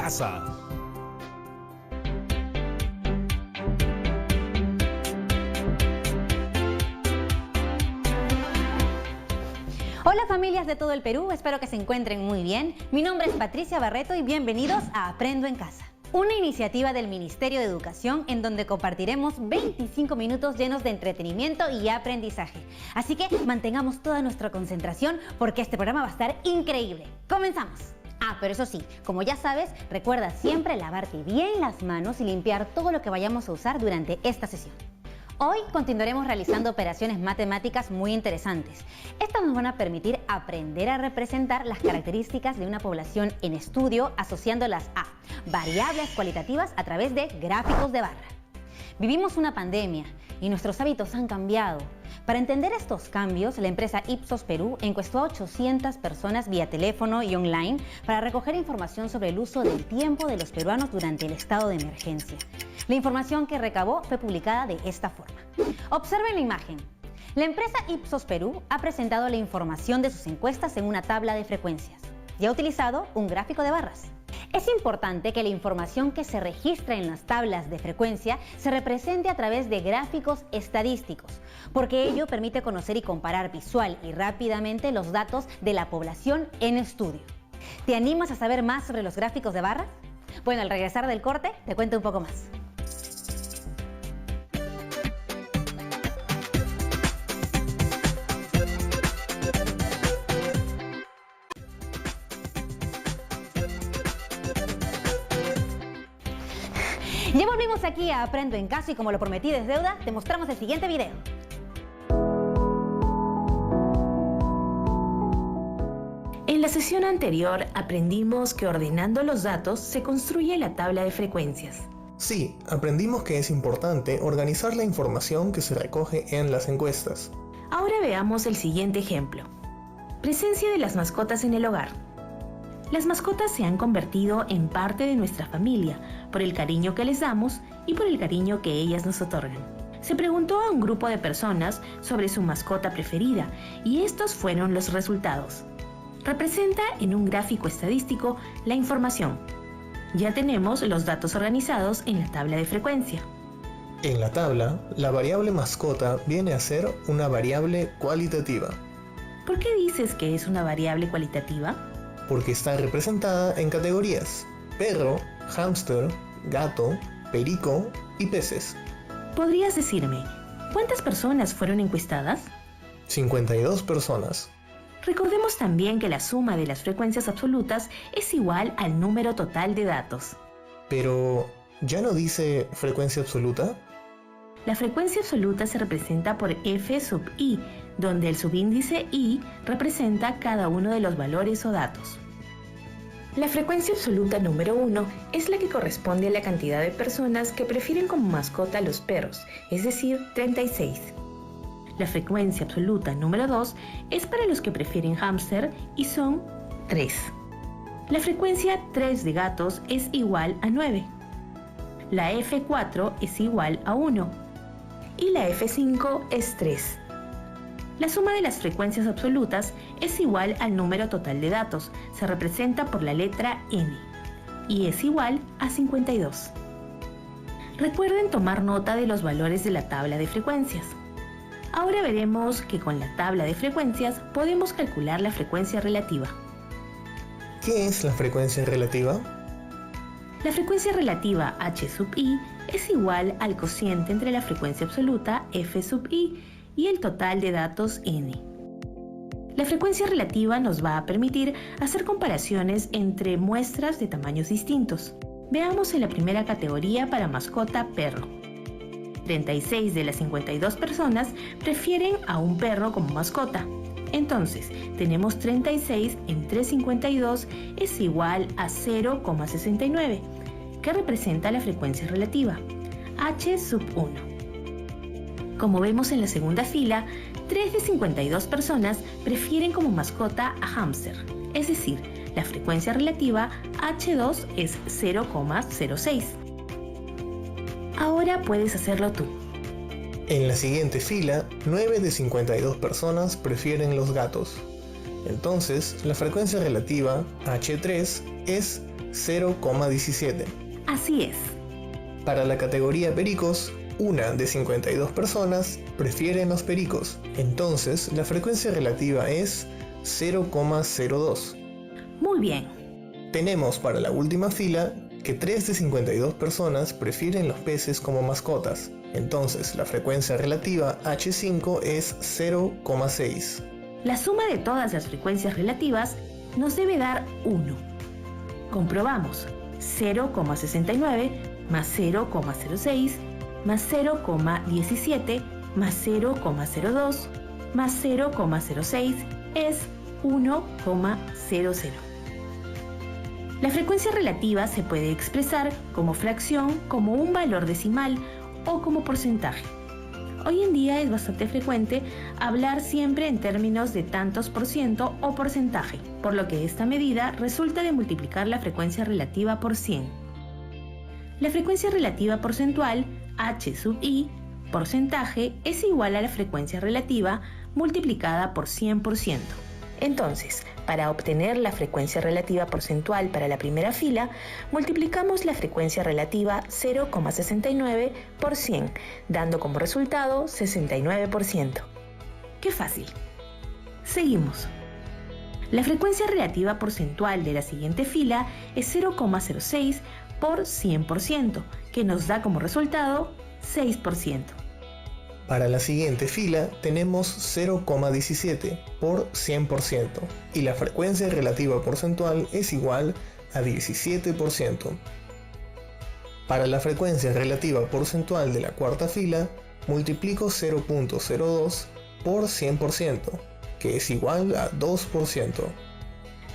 casa. Hola familias de todo el Perú, espero que se encuentren muy bien. Mi nombre es Patricia Barreto y bienvenidos a Aprendo en Casa, una iniciativa del Ministerio de Educación en donde compartiremos 25 minutos llenos de entretenimiento y aprendizaje. Así que mantengamos toda nuestra concentración porque este programa va a estar increíble. ¡Comenzamos! Pero eso sí, como ya sabes, recuerda siempre lavarte bien las manos y limpiar todo lo que vayamos a usar durante esta sesión. Hoy continuaremos realizando operaciones matemáticas muy interesantes. Estas nos van a permitir aprender a representar las características de una población en estudio asociándolas a variables cualitativas a través de gráficos de barra. Vivimos una pandemia y nuestros hábitos han cambiado. Para entender estos cambios, la empresa Ipsos Perú encuestó a 800 personas vía teléfono y online para recoger información sobre el uso del tiempo de los peruanos durante el estado de emergencia. La información que recabó fue publicada de esta forma. Observen la imagen. La empresa Ipsos Perú ha presentado la información de sus encuestas en una tabla de frecuencias y ha utilizado un gráfico de barras. Es importante que la información que se registra en las tablas de frecuencia se represente a través de gráficos estadísticos, porque ello permite conocer y comparar visual y rápidamente los datos de la población en estudio. ¿Te animas a saber más sobre los gráficos de barras? Bueno, al regresar del corte te cuento un poco más. Ya volvimos aquí a Aprendo en Casa y como lo prometí es deuda, te mostramos el siguiente video. En la sesión anterior aprendimos que ordenando los datos se construye la tabla de frecuencias. Sí, aprendimos que es importante organizar la información que se recoge en las encuestas. Ahora veamos el siguiente ejemplo. Presencia de las mascotas en el hogar. Las mascotas se han convertido en parte de nuestra familia por el cariño que les damos y por el cariño que ellas nos otorgan. Se preguntó a un grupo de personas sobre su mascota preferida y estos fueron los resultados. Representa en un gráfico estadístico la información. Ya tenemos los datos organizados en la tabla de frecuencia. En la tabla, la variable mascota viene a ser una variable cualitativa. ¿Por qué dices que es una variable cualitativa? Porque está representada en categorías: perro, hámster, gato, perico y peces. ¿Podrías decirme cuántas personas fueron encuestadas? 52 personas. Recordemos también que la suma de las frecuencias absolutas es igual al número total de datos. Pero, ¿ya no dice frecuencia absoluta? La frecuencia absoluta se representa por f sub i, donde el subíndice i representa cada uno de los valores o datos. La frecuencia absoluta número 1 es la que corresponde a la cantidad de personas que prefieren como mascota a los perros, es decir, 36. La frecuencia absoluta número 2 es para los que prefieren hámster y son 3. La frecuencia 3 de gatos es igual a 9. La F4 es igual a 1. Y la F5 es 3. La suma de las frecuencias absolutas es igual al número total de datos, se representa por la letra N, y es igual a 52. Recuerden tomar nota de los valores de la tabla de frecuencias. Ahora veremos que con la tabla de frecuencias podemos calcular la frecuencia relativa. ¿Qué es la frecuencia relativa? La frecuencia relativa h sub i es igual al cociente entre la frecuencia absoluta f sub i y el total de datos n. La frecuencia relativa nos va a permitir hacer comparaciones entre muestras de tamaños distintos. Veamos en la primera categoría para mascota perro. 36 de las 52 personas prefieren a un perro como mascota. Entonces, tenemos 36 entre 52 es igual a 0,69, que representa la frecuencia relativa, h sub 1. Como vemos en la segunda fila, 3 de 52 personas prefieren como mascota a hámster, es decir, la frecuencia relativa h2 es 0,06. Ahora puedes hacerlo tú. En la siguiente fila, 9 de 52 personas prefieren los gatos. Entonces, la frecuencia relativa H3 es 0,17. Así es. Para la categoría pericos, una de 52 personas prefieren los pericos. Entonces, la frecuencia relativa es 0,02. Muy bien. Tenemos para la última fila que 3 de 52 personas prefieren los peces como mascotas. Entonces, la frecuencia relativa H5 es 0,6. La suma de todas las frecuencias relativas nos debe dar 1. Comprobamos. 0,69 más 0,06 más 0,17 más 0,02 más 0,06 es 1,00. La frecuencia relativa se puede expresar como fracción, como un valor decimal o como porcentaje. Hoy en día es bastante frecuente hablar siempre en términos de tantos por ciento o porcentaje, por lo que esta medida resulta de multiplicar la frecuencia relativa por 100. La frecuencia relativa porcentual, H sub i, porcentaje, es igual a la frecuencia relativa multiplicada por 100%. Entonces, para obtener la frecuencia relativa porcentual para la primera fila, multiplicamos la frecuencia relativa 0,69 por 100, dando como resultado 69%. ¡Qué fácil! Seguimos. La frecuencia relativa porcentual de la siguiente fila es 0,06 por 100%, que nos da como resultado 6%. Para la siguiente fila tenemos 0,17 por 100% y la frecuencia relativa porcentual es igual a 17%. Para la frecuencia relativa porcentual de la cuarta fila multiplico 0,02 por 100%, que es igual a 2%.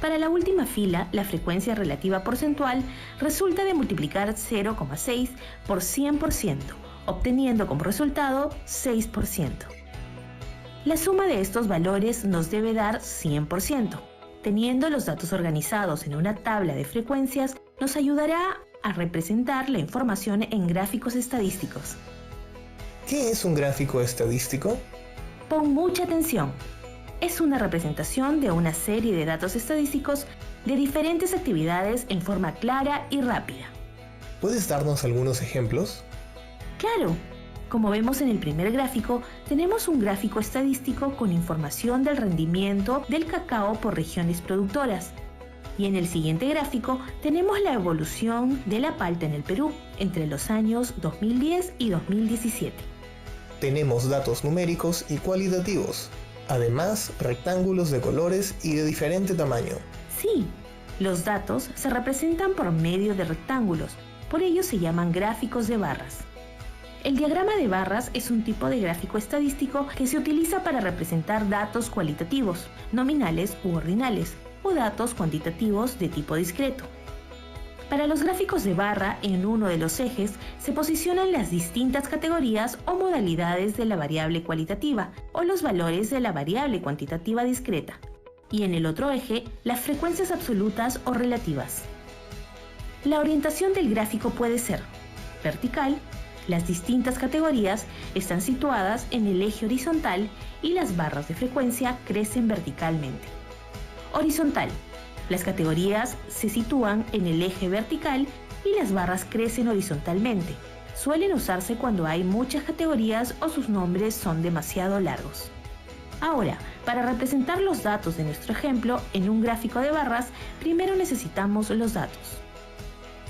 Para la última fila, la frecuencia relativa porcentual resulta de multiplicar 0,6 por 100%, obteniendo como resultado 6%. La suma de estos valores nos debe dar 100%. Teniendo los datos organizados en una tabla de frecuencias, nos ayudará a representar la información en gráficos estadísticos. ¿Qué es un gráfico estadístico? Pon mucha atención. Es una representación de una serie de datos estadísticos de diferentes actividades en forma clara y rápida. ¿Puedes darnos algunos ejemplos? Claro, como vemos en el primer gráfico, tenemos un gráfico estadístico con información del rendimiento del cacao por regiones productoras. Y en el siguiente gráfico tenemos la evolución de la palta en el Perú entre los años 2010 y 2017. Tenemos datos numéricos y cualitativos, además rectángulos de colores y de diferente tamaño. Sí, los datos se representan por medio de rectángulos, por ello se llaman gráficos de barras. El diagrama de barras es un tipo de gráfico estadístico que se utiliza para representar datos cualitativos, nominales u ordinales, o datos cuantitativos de tipo discreto. Para los gráficos de barra, en uno de los ejes se posicionan las distintas categorías o modalidades de la variable cualitativa o los valores de la variable cuantitativa discreta, y en el otro eje las frecuencias absolutas o relativas. La orientación del gráfico puede ser vertical. Las distintas categorías están situadas en el eje horizontal y las barras de frecuencia crecen verticalmente. Horizontal. Las categorías se sitúan en el eje vertical y las barras crecen horizontalmente. Suelen usarse cuando hay muchas categorías o sus nombres son demasiado largos. Ahora, para representar los datos de nuestro ejemplo en un gráfico de barras, primero necesitamos los datos.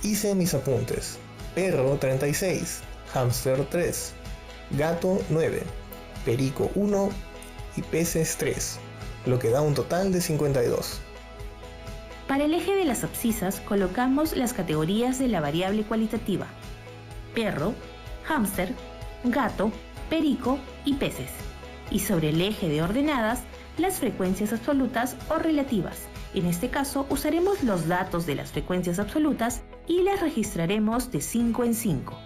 Hice mis apuntes. Perro 36, hámster 3, gato 9, perico 1 y peces 3, lo que da un total de 52. Para el eje de las abscisas colocamos las categorías de la variable cualitativa: perro, hámster, gato, perico y peces. Y sobre el eje de ordenadas, las frecuencias absolutas o relativas. En este caso usaremos los datos de las frecuencias absolutas y las registraremos de 5 en 5.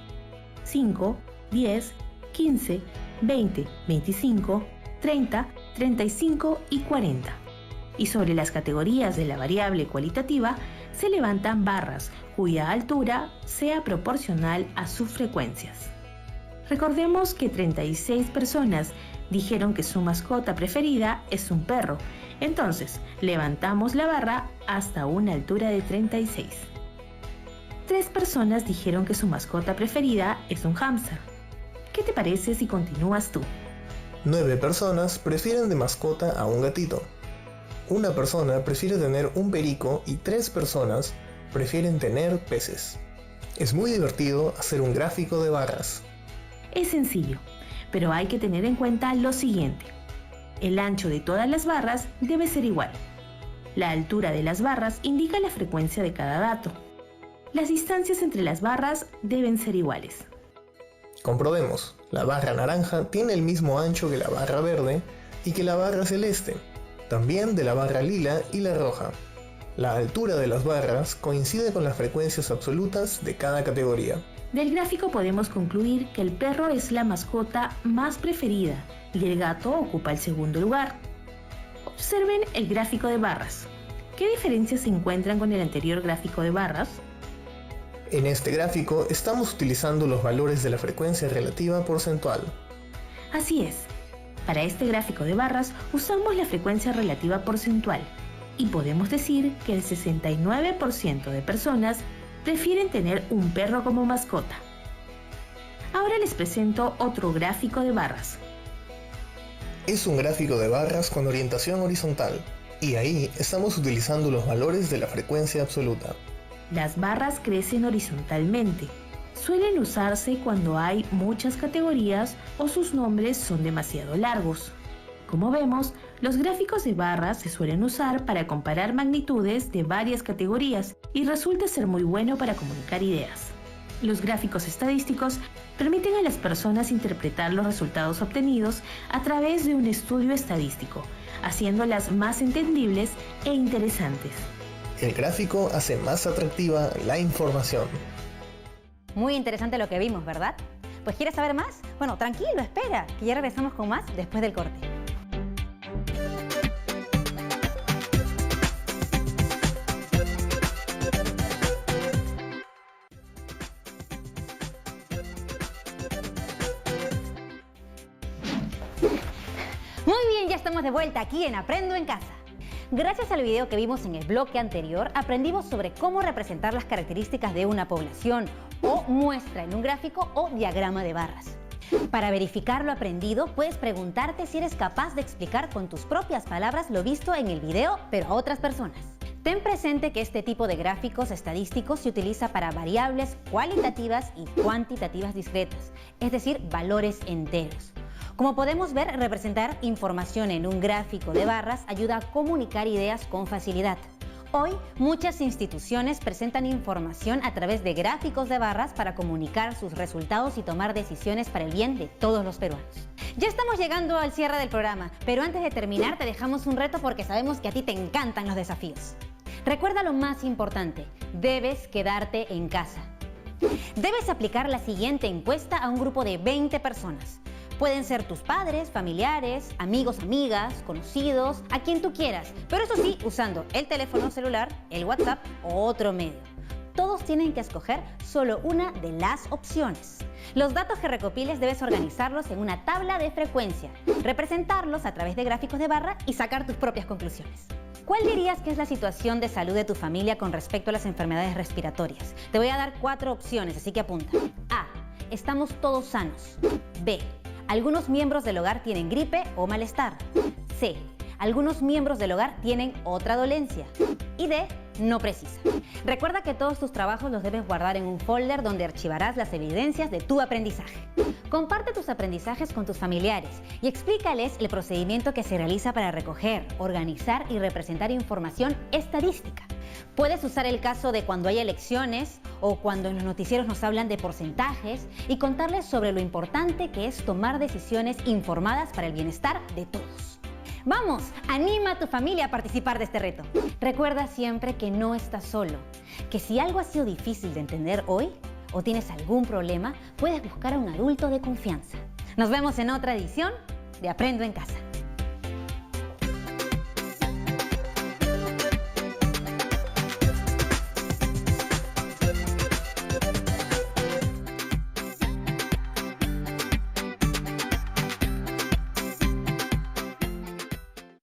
5, 10, 15, 20, 25, 30, 35 y 40. Y sobre las categorías de la variable cualitativa se levantan barras cuya altura sea proporcional a sus frecuencias. Recordemos que 36 personas dijeron que su mascota preferida es un perro, Entonces, levantamos la barra hasta una altura de 36. 3 personas dijeron que su mascota preferida es un hámster. ¿Qué te parece si continúas tú? 9 personas prefieren de mascota a un gatito. Una persona prefiere tener un perico y 3 personas prefieren tener peces. Es muy divertido hacer un gráfico de barras. Es sencillo, pero hay que tener en cuenta lo siguiente. El ancho de todas las barras debe ser igual. La altura de las barras indica la frecuencia de cada dato. Las distancias entre las barras deben ser iguales. Comprobemos, la barra naranja tiene el mismo ancho que la barra verde y que la barra celeste, también de la barra lila y la roja. La altura de las barras coincide con las frecuencias absolutas de cada categoría. Del gráfico podemos concluir que el perro es la mascota más preferida y el gato ocupa el segundo lugar. Observen el gráfico de barras. ¿Qué diferencias se encuentran con el anterior gráfico de barras? En este gráfico estamos utilizando los valores de la frecuencia relativa porcentual. Así es. Para este gráfico de barras usamos la frecuencia relativa porcentual y podemos decir que el 69% de personas prefieren tener un perro como mascota. Ahora les presento otro gráfico de barras. Es un gráfico de barras con orientación horizontal y ahí estamos utilizando los valores de la frecuencia absoluta. Las barras crecen horizontalmente. Suelen usarse cuando hay muchas categorías o sus nombres son demasiado largos. Como vemos, los gráficos de barras se suelen usar para comparar magnitudes de varias categorías y resulta ser muy bueno para comunicar ideas. Los gráficos estadísticos permiten a las personas interpretar los resultados obtenidos a través de un estudio estadístico, haciéndolas más entendibles e interesantes. El gráfico hace más atractiva la información. Muy interesante lo que vimos, ¿verdad? Pues ¿quieres saber más? Bueno, tranquilo, espera, que ya regresamos con más después del corte. Muy bien, ya estamos de vuelta aquí en Aprendo en Casa. Gracias al video que vimos en el bloque anterior, aprendimos sobre cómo representar las características de una población o muestra en un gráfico o diagrama de barras. Para verificar lo aprendido, puedes preguntarte si eres capaz de explicar con tus propias palabras lo visto en el video, pero a otras personas. Ten presente que este tipo de gráficos estadísticos se utiliza para variables cualitativas y cuantitativas discretas, es decir, valores enteros. Como podemos ver, representar información en un gráfico de barras ayuda a comunicar ideas con facilidad. Hoy, muchas instituciones presentan información a través de gráficos de barras para comunicar sus resultados y tomar decisiones para el bien de todos los peruanos. Ya estamos llegando al cierre del programa, pero antes de terminar te dejamos un reto porque sabemos que a ti te encantan los desafíos. Recuerda lo más importante, debes quedarte en casa. Debes aplicar la siguiente encuesta a un grupo de 20 personas. Pueden ser tus padres, familiares, amigos, amigas, conocidos, a quien tú quieras, pero eso sí, usando el teléfono celular, el WhatsApp o otro medio. Todos tienen que escoger solo una de las opciones. Los datos que recopiles debes organizarlos en una tabla de frecuencia, representarlos a través de gráficos de barra y sacar tus propias conclusiones. ¿Cuál dirías que es la situación de salud de tu familia con respecto a las enfermedades respiratorias? Te voy a dar 4 opciones, así que apunta. A. Estamos todos sanos. B. Algunos miembros del hogar tienen gripe o malestar. C. Algunos miembros del hogar tienen otra dolencia. Y D. No precisa. Recuerda que todos tus trabajos los debes guardar en un folder donde archivarás las evidencias de tu aprendizaje. Comparte tus aprendizajes con tus familiares y explícales el procedimiento que se realiza para recoger, organizar y representar información estadística. Puedes usar el caso de cuando hay elecciones o cuando en los noticieros nos hablan de porcentajes y contarles sobre lo importante que es tomar decisiones informadas para el bienestar de todos. ¡Vamos! Anima a tu familia a participar de este reto. Recuerda siempre que no estás solo, que si algo ha sido difícil de entender hoy o tienes algún problema, puedes buscar a un adulto de confianza. Nos vemos en otra edición de Aprendo en Casa.